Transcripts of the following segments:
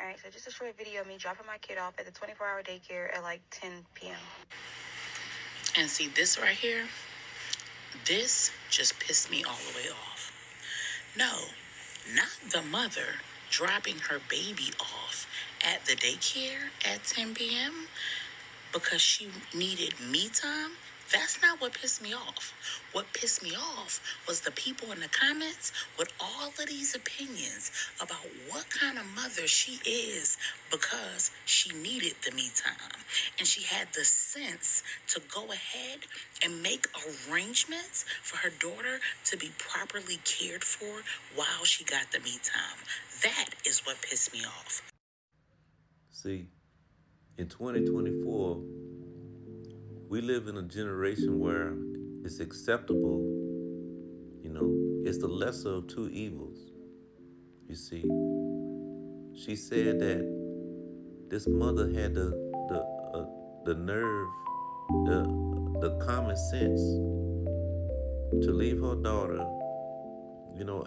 Alright, so just a short video of me dropping my kid off at the 24-hour daycare at like 10 p.m. And see, this right here, this just pissed me all the way off. No, not the mother dropping her baby off at the daycare at 10 p.m. because she needed me time. That's not what pissed me off. What pissed me off was the people in the comments with all of these opinions about what kind of mother she is because she needed the me time. And she had the sense to go ahead and make arrangements for her daughter to be properly cared for while she got the me time. That is what pissed me off. See, in 2024, we live in a generation where it's acceptable, it's the lesser of two evils. You see, she said that this mother had the nerve, the common sense to leave her daughter,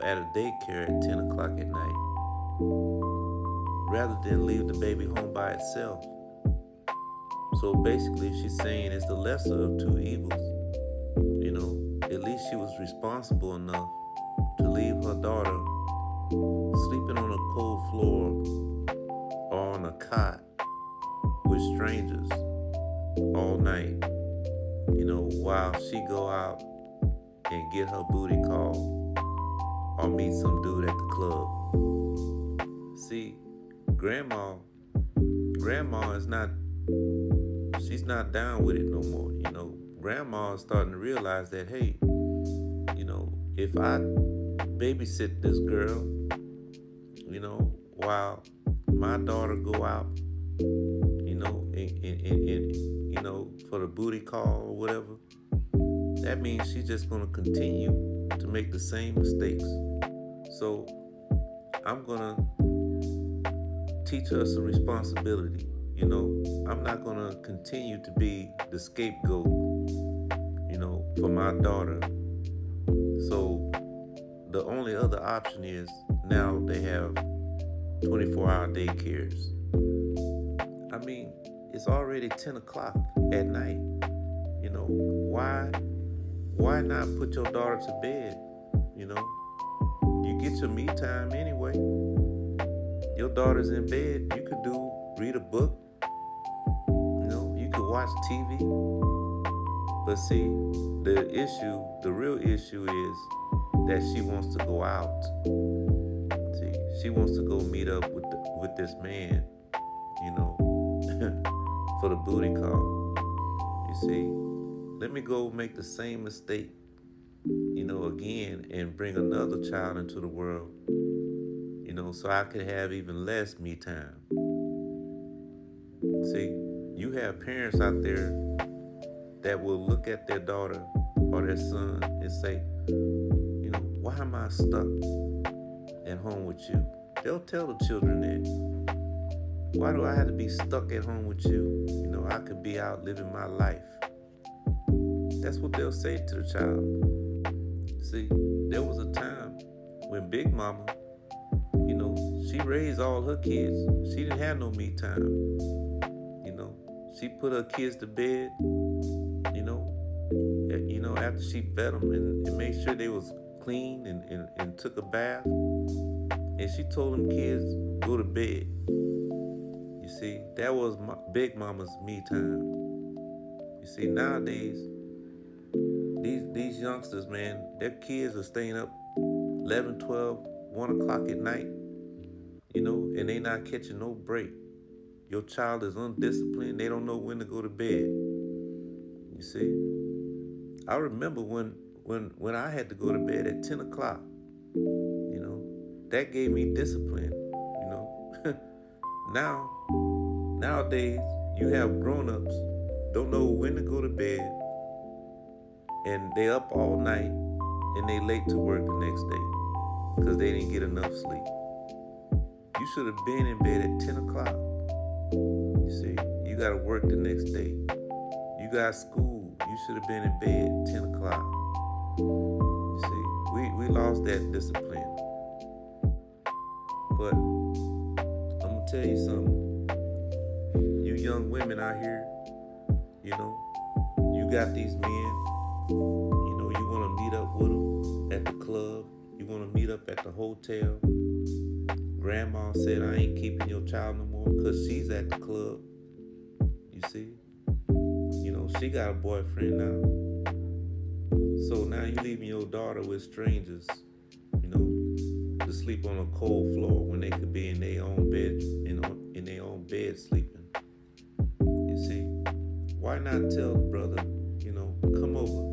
at a daycare at 10 o'clock at night, rather than leave the baby home by itself. So basically, she's saying it's the lesser of two evils. At least she was responsible enough to leave her daughter sleeping on a cold floor or on a cot with strangers all night, while she go out and get her booty call or meet some dude at the club. See, grandma is not, she's not down with it no more. Grandma is starting to realize that, hey, if I babysit this girl, while my daughter go out, for the booty call or whatever, that means she's just going to continue to make the same mistakes. So I'm going to teach her some responsibility. I'm not going to continue to be the scapegoat, for my daughter. So the only other option is now they have 24-hour daycares. I mean, it's already 10 o'clock at night. Why not put your daughter to bed? You get your me time anyway. Your daughter's in bed. You could read a book. You could watch TV. But see, the real issue is that she wants to go out. See, she wants to go meet up with this man, for the booty call. You see, let me go make the same mistake, again, and bring another child into the world, so I could have even less me time. See, you have parents out there that will look at their daughter or their son and say, why am I stuck at home with you? They'll tell the children that. Why do I have to be stuck at home with you? I could be out living my life. That's what they'll say to the child. See, there was a time when Big Mama, she raised all her kids. She didn't have no me time. She put her kids to bed, after she fed them and made sure they was clean and took a bath. And she told them kids, go to bed. You see, that was Big Mama's me time. You see, nowadays, these youngsters, man, their kids are staying up 11, 12, 1 o'clock at night, and they not catching no break. Your child is undisciplined. They don't know when to go to bed. You see, I remember when I had to go to bed at 10 o'clock, that gave me discipline, Nowadays, you have grown-ups, don't know when to go to bed, and they up all night, and they late to work the next day because they didn't get enough sleep. You should have been in bed at 10 o'clock. You see, you got to work the next day. You got school. You should have been in bed 10 o'clock. You see, we lost that discipline. But I'm going to tell you something. You young women out here, you know, you got these men, you know, you want to meet up with them at the club. You want to meet up at the hotel. Grandma said, I ain't keeping your child no more because she's at the club. You see? You know, she got a boyfriend now. So now you leaving your daughter with strangers, you know, to sleep on a cold floor when they could be in their own bed, in their own bed sleeping. You see? Why not tell the brother, you know, come over.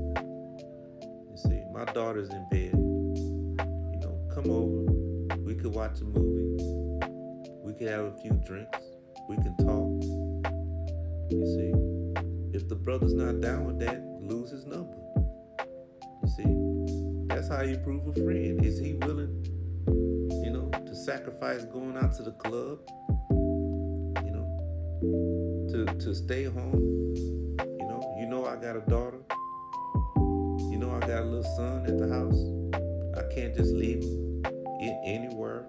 You see, my daughter's in bed. You know, come over. We could watch a movie. We could have a few drinks. We can talk. You see, if the brother's not down with that, lose his number. You see, that's how you prove a friend. Is he willing, you know, to sacrifice going out to the club? You know, to stay home. You know I got a daughter. You know I got a little son at the house. I can't just leave him anywhere.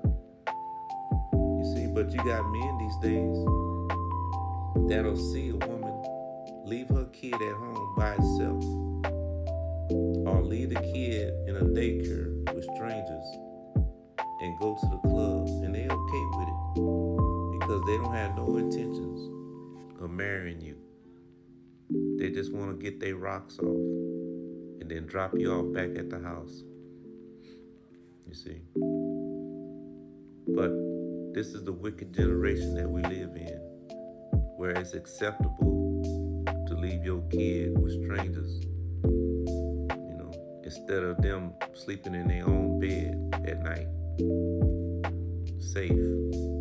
You see, but you got men these days that'll see a woman leave her kid at home by itself, or leave the kid in a daycare with strangers and go to the club, and they okay with it because they don't have no intentions of marrying you. They just want to get their rocks off and then drop you off back at the house. You see? But this is the wicked generation that we live in, where it's acceptable to leave your kid with strangers, you know, instead of them sleeping in their own bed at night, safe.